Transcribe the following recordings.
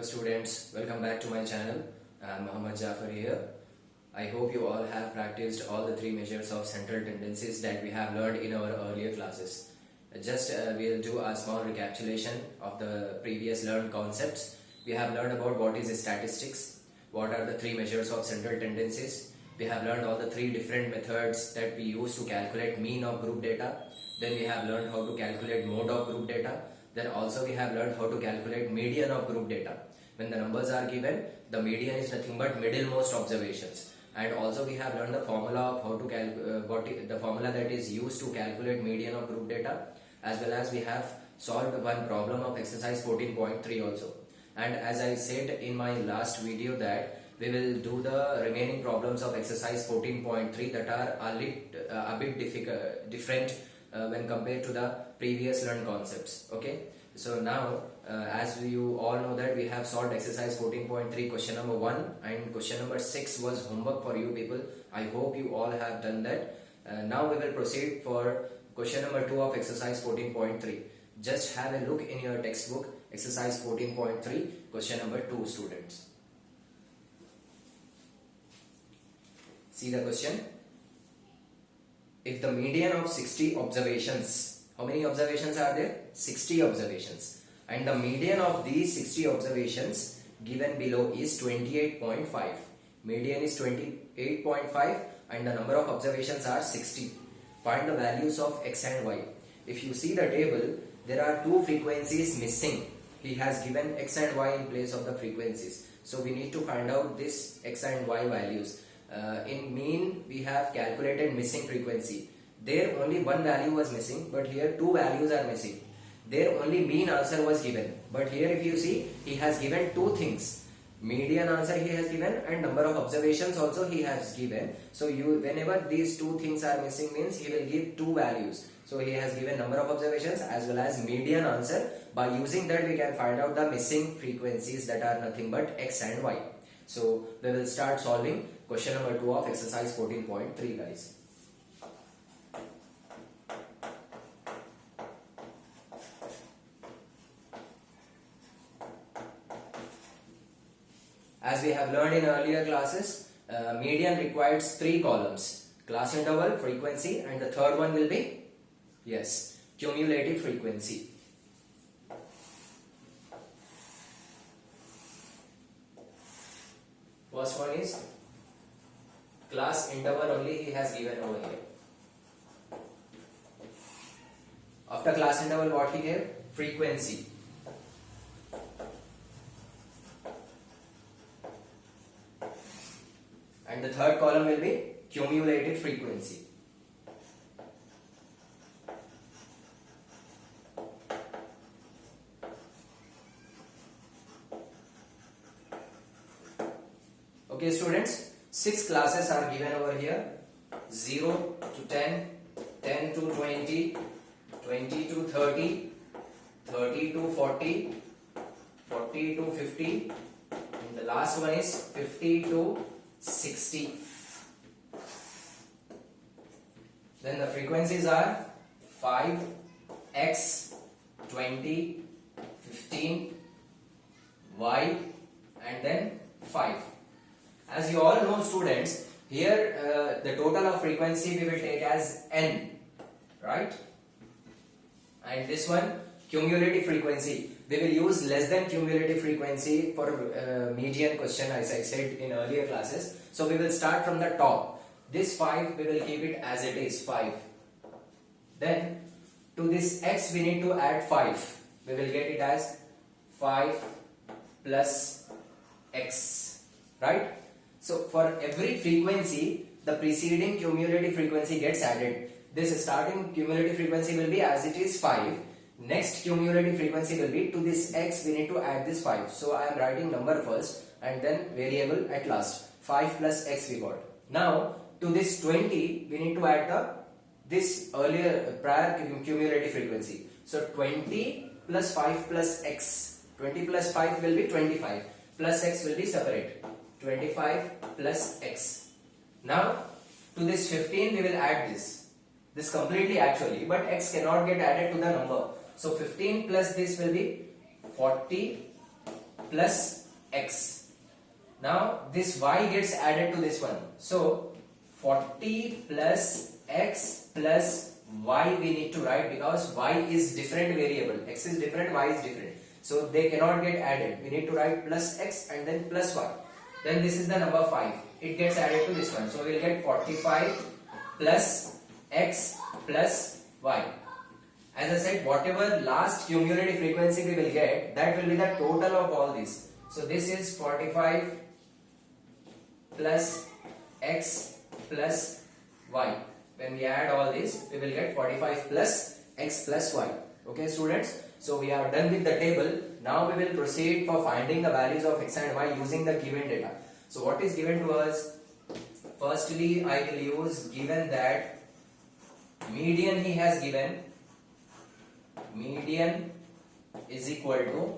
students, welcome back to my channel. I'm Muhammad Jafar here. I hope you all have practiced all the three measures of central tendencies that we have learned in our earlier classes. We'll do a small recapitulation of the previous learned concepts. We have learned about what is statistics, what are the three measures of central tendencies. We have learned all the three different methods that we use to calculate mean of group data. Then we have learned how to calculate mode of group data. Then also we have learned how to calculate median of group data. When the numbers are given, the median is nothing but middlemost observations. And also we have learned the formula of how to the formula that is used to calculate median of group data, as well as we have solved one problem of exercise 14.3 also. And as I said in my last video that we will do the remaining problems of exercise 14.3 that are a bit different when compared to the previous learned concepts. Okay, so now as you all know that we have solved exercise 14.3 question number 1 and question number 6 was homework for you people. I hope you all have done that. Now we will proceed for question number 2 of exercise 14.3. Just have a look in your textbook, exercise 14.3 question number 2, students. See the question. If the median of 60 observations, how many observations are there? 60 observations. And the median of these 60 observations given below is 28.5. Median is 28.5 and the number of observations are 60. Find the values of x and y. If you see the table, there are two frequencies missing. He has given x and y in place of the frequencies. So we need to find out this x and y values. In mean we have calculated missing frequency. There only one value was missing, but here two values are missing. There only mean answer was given, but here if you see, he has given two things. Median answer he has given and number of observations also he has given. So whenever these two things are missing means he will give two values. So he has given number of observations as well as median answer. By using that we can find out the missing frequencies that are nothing but x and y. So we will start solving question number 2 of exercise 14.3, guys. As we have learned in earlier classes, median requires 3 columns: class interval, frequency, and the third one will be, yes, cumulative frequency. First one is class interval only he has given over here. After class interval what he gave? Frequency. And the third column will be cumulative frequency. Okay students, 6 classes are given over here: 0 to 10, 10 to 20, 20 to 30, 30 to 40, 40 to 50, and the last one is 50 to 60. Then the frequencies are 5, x, 20, 15, y, and then 5. As you all know students, here the total of frequency we will take as n, right? And this one cumulative frequency, we will use less than cumulative frequency for median question, as I said in earlier classes. So we will start from the top. This 5 we will keep it as it is, 5. Then to this x we need to add 5. We will get it as 5 plus x, right? So for every frequency, the preceding cumulative frequency gets added. This starting cumulative frequency will be as it is 5. Next cumulative frequency will be to this x we need to add this 5. So I am writing number first and then variable at last. 5 plus x we got. Now to this 20 we need to add this earlier prior cumulative frequency. So 20 plus 5 plus x. 20 plus 5 will be 25. Plus x will be separate. 25 plus x. Now to this 15 we will add this completely actually, but x cannot get added to the number. So 15 plus this will be 40 plus x. Now this y gets added to this one. So 40 plus x plus y we need to write, because y is different variable. X is different, y is different. So they cannot get added. We need to write plus x and then plus y. Then this is the number 5. It gets added to this one. So we will get 45 plus x plus y. As I said, whatever last cumulative frequency we will get, that will be the total of all this. So this is 45 plus x plus y. When we add all this, we will get 45 plus x plus y. Okay, students? So we are done with the table. Now we will proceed for finding the values of x and y using the given data. So what is given to us? Firstly, I will use, given that median he has given. Median is equal to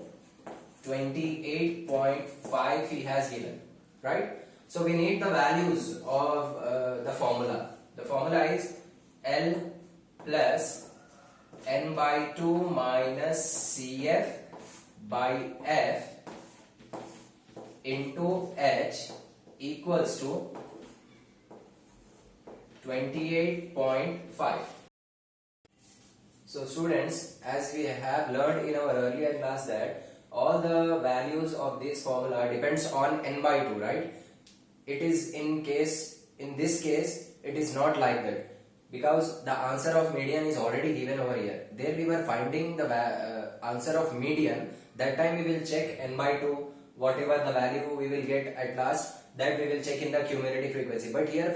28.5 he has given, right? So we need the values of the formula. The formula is L plus n by 2 minus Cf by F into H equals to 28.5. So students, as we have learned in our earlier class that all the values of this formula depends on n by 2, right? It is in this case, it is not like that, because the answer of median is already given over here. There we were finding the answer of median. That time we will check n by 2, whatever the value we will get at last, that we will check in the cumulative frequency. But here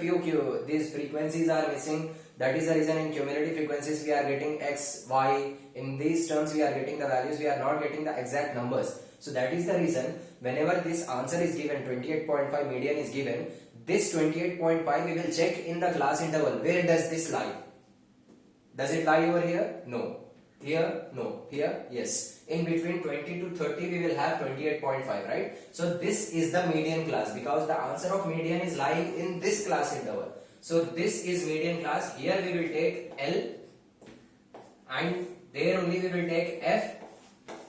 these frequencies are missing. That is the reason in cumulative frequencies we are getting x, y. In these terms we are getting the values, we are not getting the exact numbers. So that is the reason whenever this answer is given, 28.5 median is given, this 28.5 we will check in the class interval. Where does this lie? Does it lie over here? No. Here? No. Here? Yes. In between 20 to 30 we will have 28.5, right? So this is the median class, because the answer of median is lying in this class interval. So this is median class. Here we will take L and there only we will take F,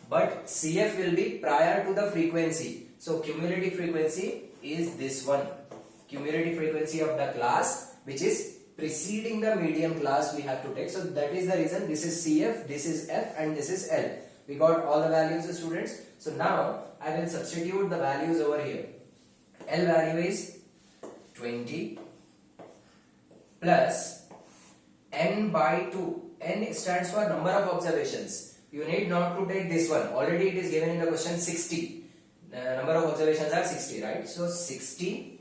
but CF will be prior to the frequency. So cumulative frequency is this one. Cumulative frequency of the class which is preceding the median class we have to take. So that is the reason this is CF, this is F and this is L. We got all the values, students. So now I will substitute the values over here. L value is 20 plus n by 2. N stands for number of observations. You need not to take this one. Already it is given in the question 60. Number of observations are 60, right? So 60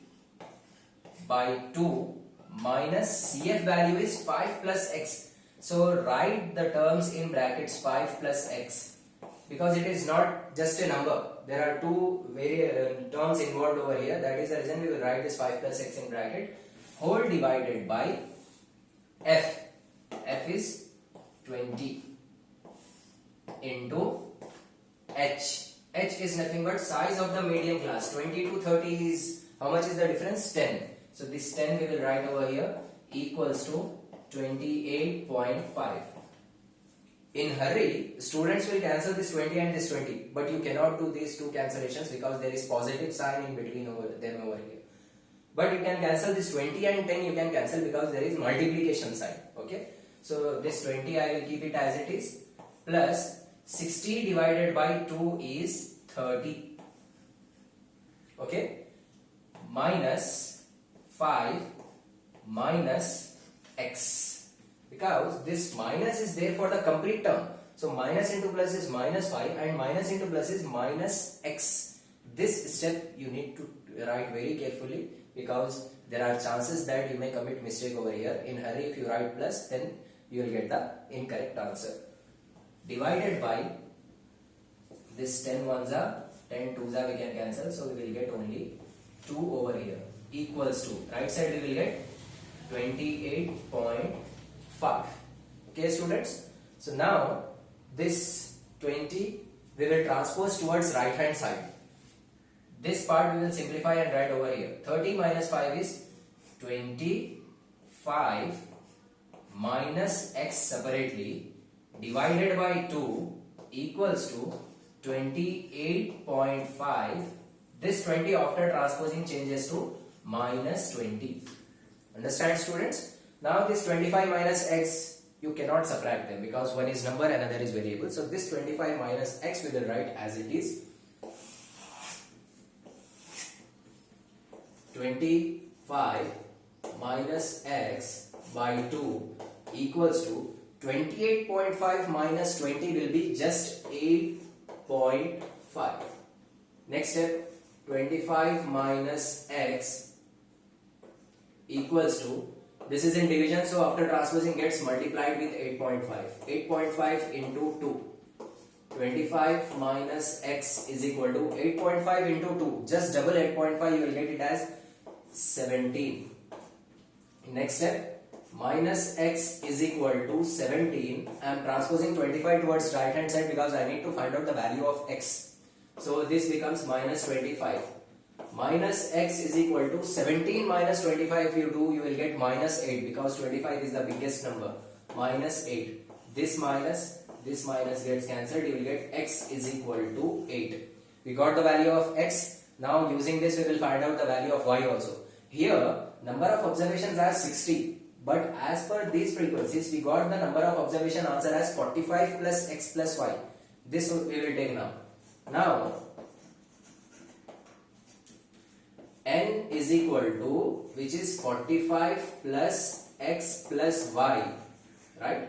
by 2 minus CF value is 5 plus x. So write the terms in brackets 5 plus x, because it is not just a number. There are two terms involved over here. That is the reason we will write this 5 plus x in bracket, whole divided by f. F is 20 into h. H is nothing but size of the median class. 20 to 30 is, how much is the difference? 10. So this 10 we will write over here equals to 28.5. In hurry, students will cancel this 20 and this 20, but you cannot do these two cancellations because there is positive sign in between them over here. But you can cancel this 20 and 10, you can cancel because there is multiplication sign. Okay, so this 20 I will keep it as it is, plus 60 divided by 2 is 30. Okay, minus 5 minus x, because this minus is there for the complete term. So minus into plus is minus 5 and minus into plus is minus x. This step you need to write very carefully, because there are chances that you may commit mistake over here. In hurry, if you write plus, then you will get the incorrect answer. Divided by this 10 ones are 10 twos are we can cancel, so we will get only 2 over here equals to, right side we will get 28.5. Okay students, so now this 20 we will transpose towards right hand side. This part we will simplify and write over here. 30 minus 5 is 25 minus x separately divided by 2 equals to 28.5. This 20 after transposing changes to minus 20. Understand, students? Now this 25 minus x, you cannot subtract them because one is number, another is variable. So this 25 minus x we will write as it is. 25 minus x by 2 equals to 28.5 minus 20 will be just 8.5. Next step, 25 minus x equals to, this is in division, so after transposing gets multiplied with 8.5. 8.5 into 2. 25 minus x is equal to 8.5 into 2. Just double 8.5, you will get it as 17. Next step, minus x is equal to 17. I am transposing 25 towards right hand side because I need to find out the value of x. So this becomes minus 25. Minus x is equal to 17 minus 25. If you do, you will get minus 8 because 25 is the biggest number. Minus 8. This minus gets cancelled. You will get x is equal to 8. We got the value of x. Now using this we will find out the value of y also. Here number of observations are 60. But as per these frequencies, we got the number of observation answer as 45 plus x plus y. This we will take now. Now, n is equal to, which is 45 plus x plus y, right?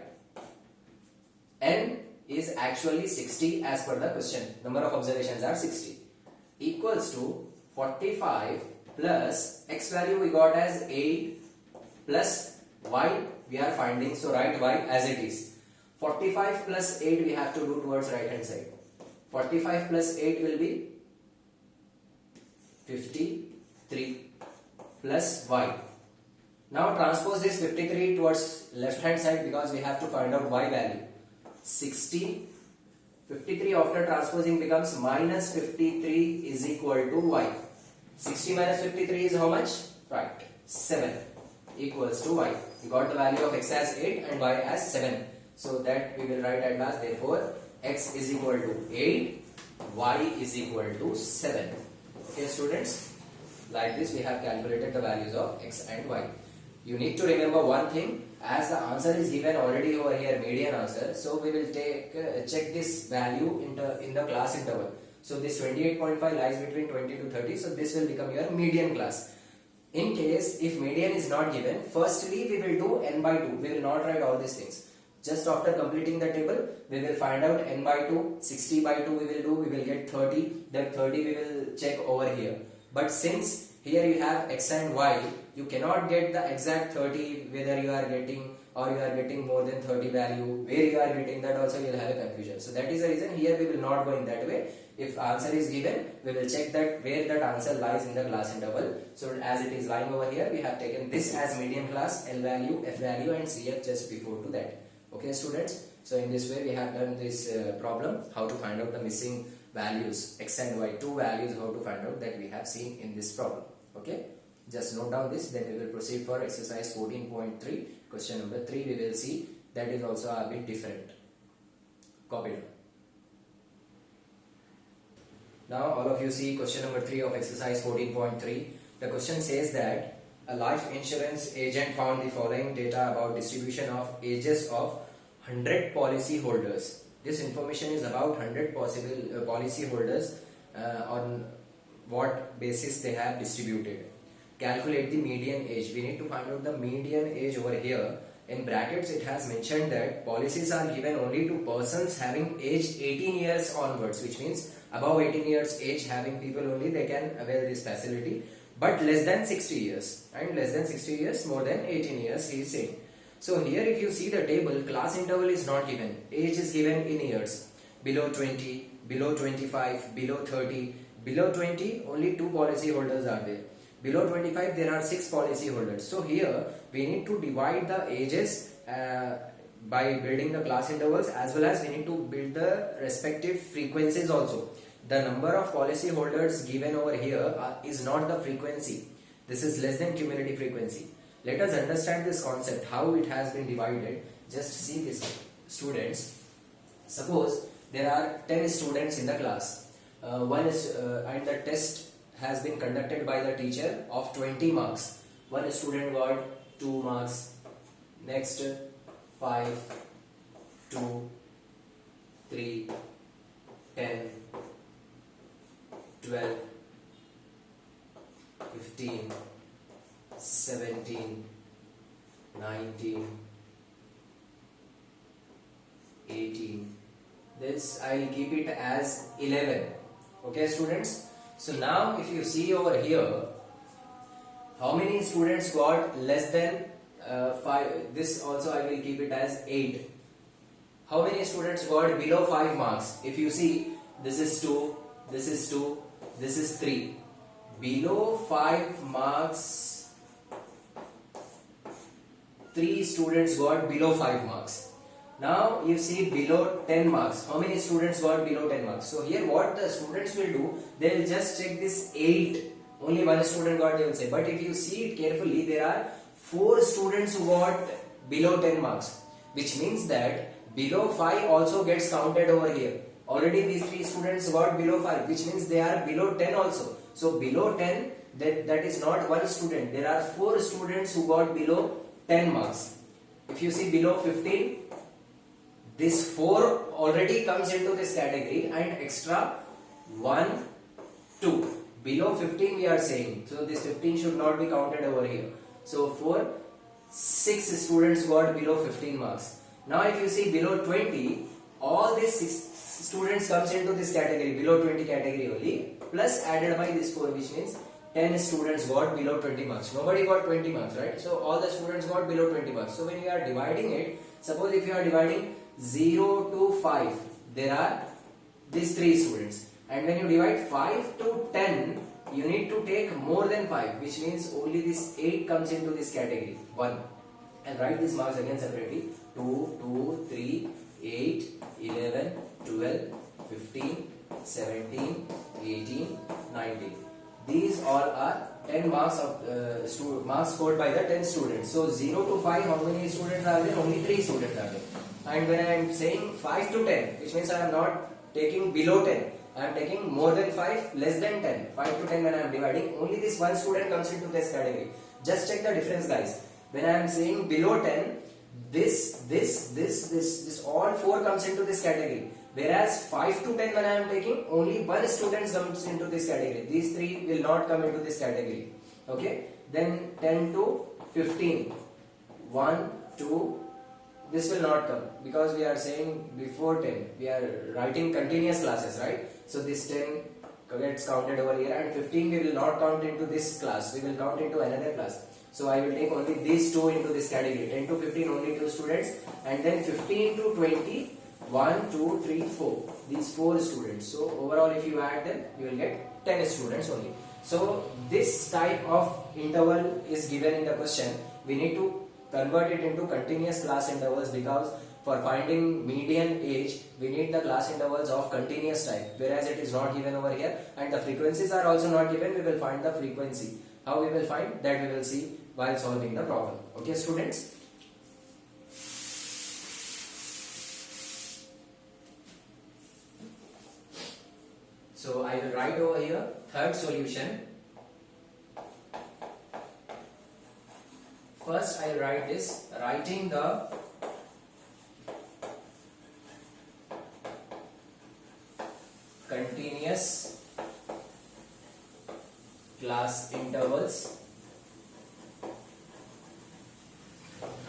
N is actually 60 as per the question. Number of observations are 60. Equals to 45 plus x value we got as 8 plus y we are finding, so write y as it is. 45 plus 8 we have to do towards right hand side. 45 plus 8 will be 53 plus y. Now transpose this 53 towards left hand side because we have to find out y value. 60. 53 after transposing becomes minus 53 is equal to y. 60 minus 53 is how much? Right, 7 equals to y. We got the value of x as 8 and y as 7. So that we will write at last. Therefore, x is equal to 8, y is equal to 7. Okay, students? Like this we have calculated the values of x and y. You need to remember one thing. As the answer is given already over here, median answer. So we will check this value in the class interval. So this 28.5 lies between 20 to 30. So this will become your median class. In case if median is not given, firstly we will do n by 2. We will not write all these things. Just after completing the table, we will find out n by 2, 60 by 2 we will do, we will get 30. That 30 we will check over here. But since here you have x and y, you cannot get the exact 30 whether you are getting or you are getting more than 30 value. Where you are getting that also you will have a confusion. So that is the reason here we will not go in that way. If answer is given, we will check that where that answer lies in the class interval. So as it is lying over here, we have taken this as median class, L value, F value and CF just before to that. Okay students, so in this way we have done this problem, how to find out the missing values, x and y, two values, how to find out that we have seen in this problem. Okay, just note down this, then we will proceed for exercise 14.3, question number 3 we will see, that is also a bit different. Copy it. Now all of you see question number 3 of exercise 14.3. The question says that a life insurance agent found the following data about distribution of ages of 100 policy holders. This information is about 100 possible policy holders on what basis they have distributed. Calculate the median age. We need to find out the median age over here. In brackets it has mentioned that policies are given only to persons having age 18 years onwards, which means above 18 years age having people only they can avail this facility, but less than 60 years, and less than 60 years more than 18 years he is saying. So here if you see the table, class interval is not given, age is given in years, below 20, below 25, below 30, below 20 only 2 policy holders are there, below 25 there are 6 policy holders. So here we need to divide the ages by building the class intervals, as well as we need to build the respective frequencies also. The number of policy holders given over here is not the frequency. This is less than cumulative frequency. Let us understand this concept, how it has been divided. Just see this, students. Suppose there are 10 students in the class. And the test has been conducted by the teacher of 20 marks. One student got 2 marks, next 5, 2, 3, 10, 12, 15, 17, 19, 18. This I will keep it as 11. Okay, students. So now if you see over here, how many students got less than 5? This also I will keep it as 8. How many students got below 5 marks? If you see, this is 2, this is 2, this is 3. Below 5 marks, 3 students got below 5 marks. Now you see below 10 marks. How many students got below 10 marks? So here what the students will do, they will just check this 8. Only one student got, they will say. But if you see it carefully, there are 4 students who got below 10 marks. Which means that below 5 also gets counted over here. Already these 3 students got below 5, which means they are below 10 also. So below 10, that is not one student. There are 4 students who got below 10 marks. If you see below 15, this 4 already comes into this category, and extra 1, 2. Below 15 we are saying. So this 15 should not be counted over here. So 4, 6 students got below 15 marks. Now if you see below 20, all these 6 students comes into this category, below 20 category only, plus added by this 4, which means 10 students got below 20 marks. Nobody got 20 marks, right? So all the students got below 20 marks. So when you are dividing it, suppose if you are dividing 0 to 5, there are these 3 students. And when you divide 5 to 10, you need to take more than 5, which means only this 8 comes into this category, 1. And write these marks again separately. 2, 2, 3, 8, 11, 12, 15, 17, 18, 19. These all are 10 marks of marks scored by the 10 students. So 0 to 5, how many students are there? Only 3 students are there. And when I am saying 5 to 10, which means I am not taking below 10, I am taking more than 5, less than 10. 5 to 10 when I am dividing, only this one student comes into this category. Just check the difference, guys. When I am saying below 10, this all 4 comes into this category. Whereas 5 to 10 when I am taking, only one student comes into this category. These 3 will not come into this category. Okay. Then 10 to 15. 1, 2, this will not come, because we are saying before 10. We are writing continuous classes, right? So this 10 gets counted over here, and 15 we will not count into this class. We will count into another class. So I will take only these 2 into this category. 10 to 15 only 2 students, and then 15 to 20, 1, 2, 3, 4. These 4 students. So overall if you add them, you will get 10 students only. So this type of interval is given in the question. We need to convert it into continuous class intervals, because for finding median age, we need the class intervals of continuous type, whereas it is not given over here, and the frequencies are also not given. We will find the frequency. How we will find that, we will see while solving the problem. Okay, students? So I will write over here third solution. First I will write this, writing the continuous class intervals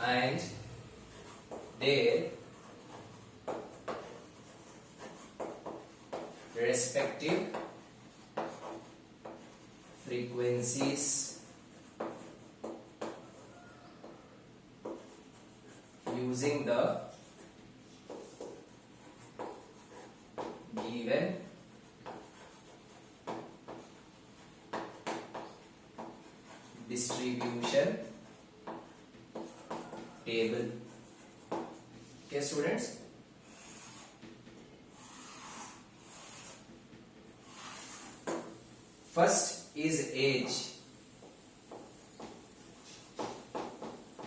and their respective frequencies using the given distribution table. Okay, students? First is age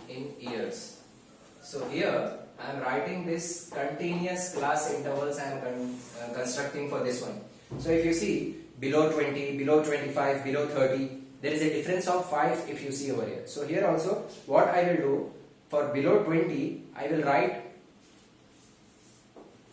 in years. So here I am writing this continuous class intervals I am constructing for this one. So if you see below 20, below 25, below 30, there is a difference of 5 if you see over here. So here also what I will do, for below 20 I will write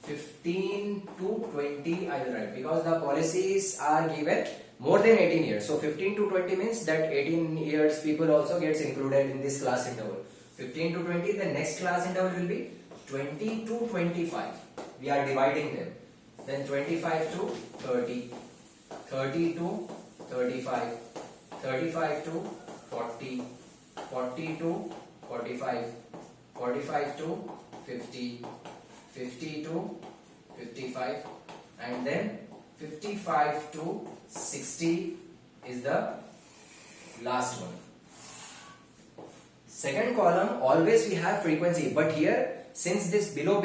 15 to 20 I will write, because the policies are given more than 18 years. So 15 to 20 means that 18 years people also gets included in this class interval. 15 to 20, the next class interval will be 20 to 25. We are dividing them. Then 25 to 30, 30 to 35, 35 to 40, 40 to 45, 45 to 50, 50 to 55, and then 55 to 60 is the last one. Second column always we have frequency, but here since this below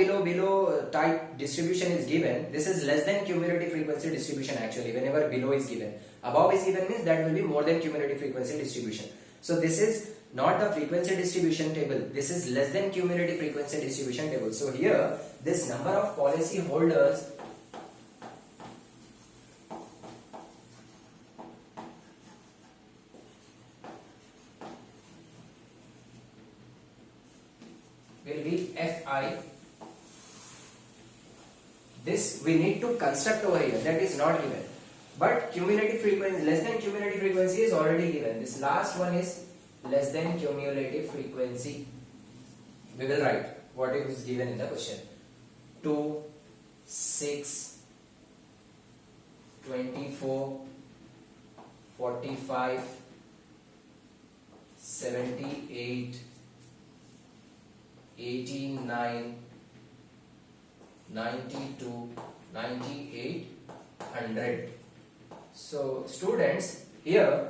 type distribution is given, this is less than cumulative frequency distribution actually. Whenever below is given, above is given means that will be more than cumulative frequency distribution. So this is not the frequency distribution table, this is less than cumulative frequency distribution table. So here this number of policy holders will be Fi. This we need to construct over here, that is not given. But cumulative frequency, less than cumulative frequency is already given. This last one is less than cumulative frequency. We will write what is given in the question. 2, 6, 24, 45, 78, 89, 92, 98, 100. So students, here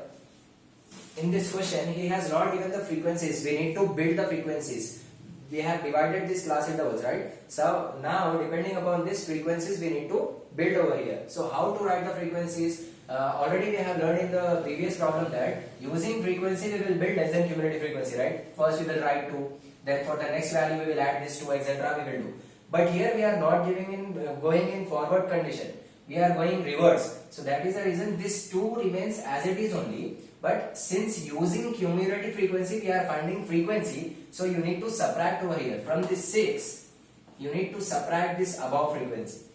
in this question he has not given the frequencies. We need to build the frequencies. We have divided this class intervals, right? So now depending upon these frequencies we need to build over here. So how to write the frequencies? Already we have learned in the previous problem that using frequency we will build less than cumulative frequency, right? First we will write 2, then for the next value we will add this 2, etc. we will do. But here we are not going in forward condition. We are going reverse. So that is the reason this 2 remains as it is only. But since using cumulative frequency we are finding frequency, so you need to subtract over here. From this 6, you need to subtract this above frequency.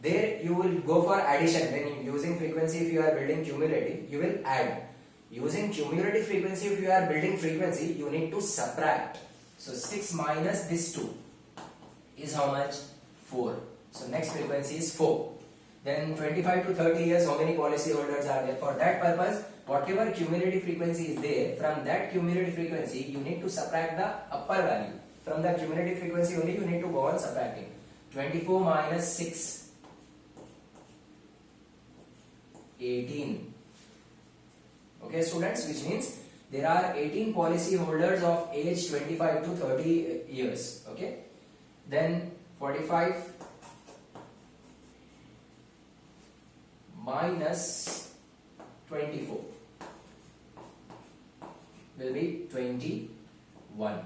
There you will go for addition. When using frequency, if you are building cumulative, you will add. Using cumulative frequency, if you are building frequency, you need to subtract. So 6 minus this 2 is how much? 4. So next frequency is 4. Then 25 to 30 years, how many policy holders are there? For that purpose, whatever cumulative frequency is there, from that cumulative frequency, you need to subtract the upper value. From the cumulative frequency only, you need to go on subtracting. 24 minus 6, 18. Okay students, which means there are 18 policy holders of age 25 to 30 years. Okay. Then 45 minus 24 will be 21.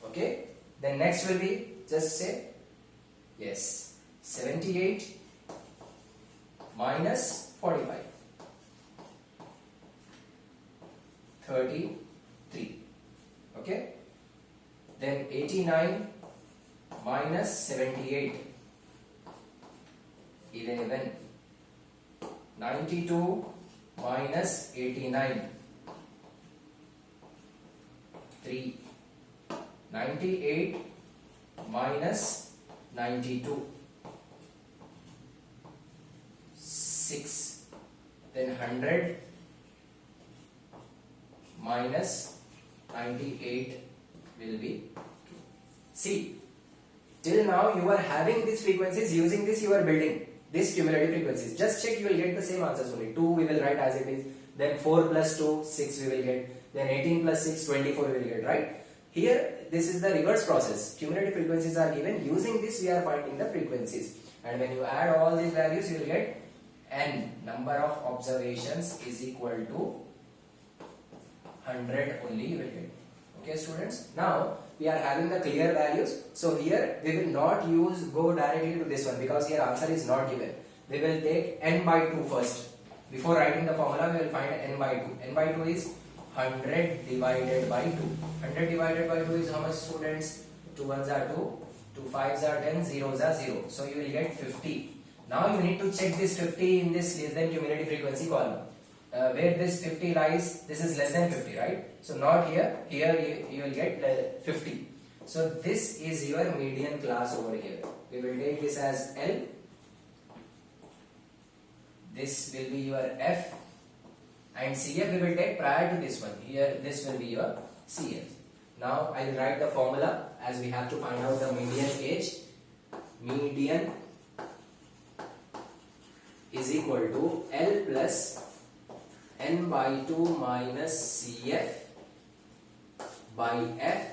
Okay. Then next will be, just say, yes, 78 minus 45, 33. Okay. Then 89 minus 78, 11. 92 minus 89, 3. 98 minus 92, 6. Then 100 minus 98 will be 2. See, till now you are having these frequencies, using this you are building these cumulative frequencies. Just check, you will get the same answers only. 2 we will write as it is, then 4 plus 2, 6 we will get, then 18 plus 6, 24 we will get, right? Here this is the reverse process. Cumulative frequencies are given, using this we are finding the frequencies, and when you add all these values you will get n, number of observations is equal to 100 only you will get. Okay students, now we are having the clear values. So here we will not go directly to this one because here answer is not given. We will take n by 2 first. Before writing the formula, we will find n by 2. N by 2 is 100 divided by 2. 100 divided by 2 is how much, students? 2 ones are 2, 2 5s are 10, zeros are 0. So you will get 50. Now you need to check this 50 in this less than cumulative frequency column. Where this 50 lies, this is less than 50, right? So not here, here you will get 50. So this is your median class over here. We will take this as L. This will be your F. And CF we will take prior to this one. Here this will be your CF. Now I will write the formula as we have to find out the median age. Median is equal to L plus n by 2 minus CF by F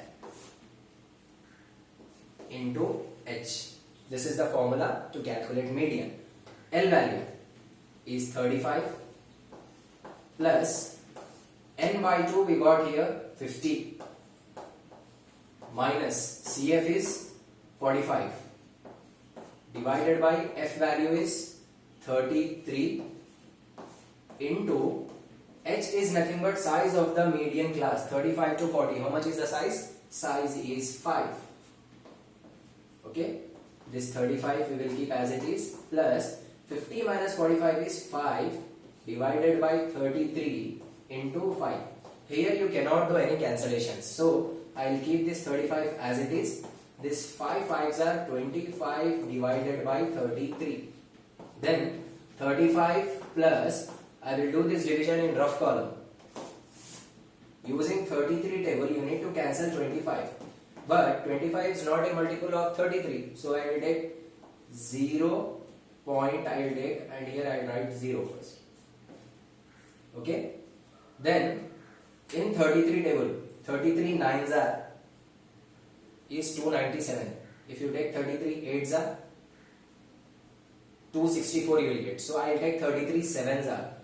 into H. This is the formula to calculate median. L value is 35 plus n by 2 we got here 50 minus CF is 45 divided by F value is 33 into H is nothing but size of the median class, 35 to 40. How much is the size? Size is 5. Okay, this 35 we will keep as it is, plus 50 minus 45 is 5 divided by 33 into 5. Here you cannot do any cancellations, so I will keep this 35 as it is. This 5 5s are 25 divided by 33. Then 35 plus, I will do this division in rough column. Using 33 table, you need to cancel 25. But 25 is not a multiple of 33. So I will take 0 point, I will take, and here I will write 0 first. Okay. Then in 33 table, 33 9s are is 297. If you take 33 8s are 264 you will get. So I will take 33 7s are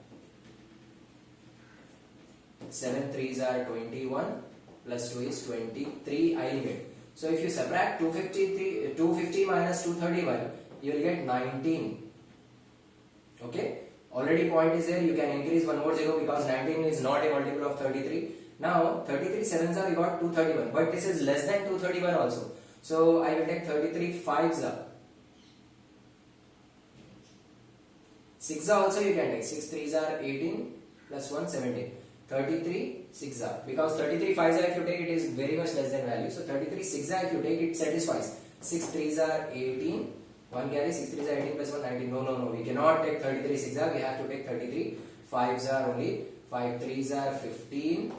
7 3s are 21 plus 2 is 23 I will get. So if you subtract 250 minus 231, you will get 19. Okay, already point is there, you can increase one more 0 because 19 is not a multiple of 33. Now 33 7s are, you got 231, but this is less than 231 also. So I will take 33 5s are. 6 also you can take, 6 3s are 18 plus 1 17. 33 6 are, because 33 5s are if you take it is very much less than value. So 33 6 are if you take it satisfies. 6 3s are 18, 1 carry, 6 3s are 18 plus 1 19. No, we cannot take 33 6 are, we have to take 33 5s are only. 5 3s are 15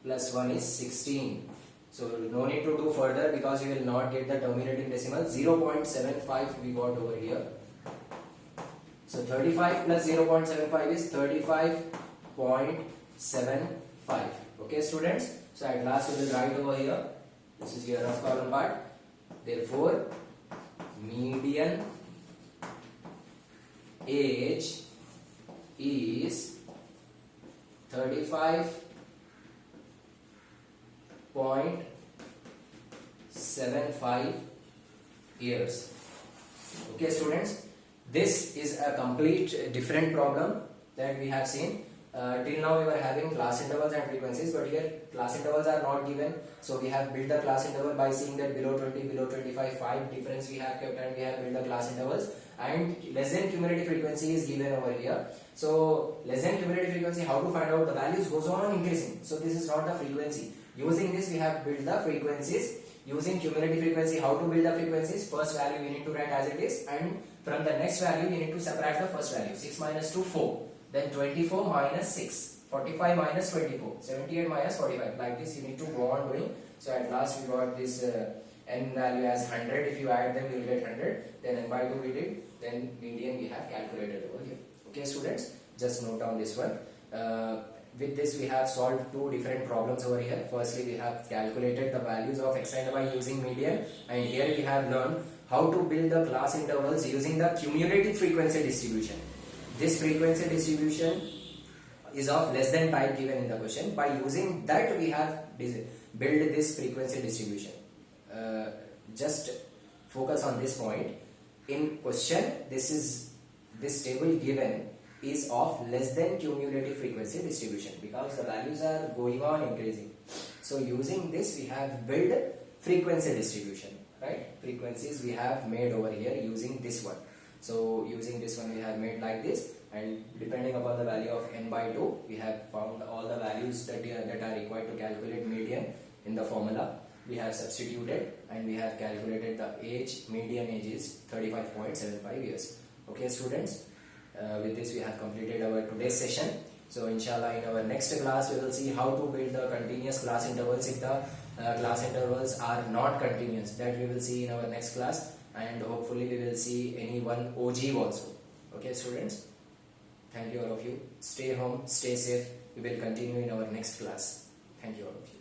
plus 1 is 16. So no need to do further because you will not get the terminating decimal. 0.75 we got over here. So 35 plus 0.75 is 35.75. Okay students, so at last we will write over here, this is your rough column part. Therefore median age is 35.75 years. Okay students, this is a complete different problem that we have seen. Till now we were having class intervals and frequencies, but here class intervals are not given. So we have built the class interval by seeing that below 20, below 25, 5 difference we have kept, and we have built the class intervals, and less than cumulative frequency is given over here. So less than cumulative frequency, how to find out? The values goes on increasing. So this is not the frequency. Using this we have built the frequencies. Using cumulative frequency, how to build the frequencies? First value you need to write as it is, and from the next value you need to subtract the first value. 6 minus 2 4. Then 24 minus 6, 45 minus 24, 78 minus 45. Like this you need to go on doing. So at last we got this n value as 100. If you add them you will get 100. Then n by 2 we did. Then median we have calculated over here. Okay students, just note down this one. With this we have solved two different problems over here. Firstly we have calculated the values of x and y using median, and here we have learned how to build the class intervals using the cumulative frequency distribution. This frequency distribution is of less than type given in the question. By using that we have built this frequency distribution. just focus on this point. In question, this table given is of less than cumulative frequency distribution, because the values are going on increasing. So using this we have built frequency distribution, right? Frequencies we have made over here using this one. So using this one we have made like this, and depending upon the value of n by 2 we have found all the values that are required to calculate median in the formula. We have substituted and we have calculated the age. Median age is 35.75 years. Okay students, with this we have completed our today's session. So inshallah in our next class we will see how to build the continuous class intervals if the class intervals are not continuous. That we will see in our next class, and hopefully we will see any one ogive also. Okay students, thank you all of you. Stay home, stay safe. We will continue in our next class. Thank you all of you.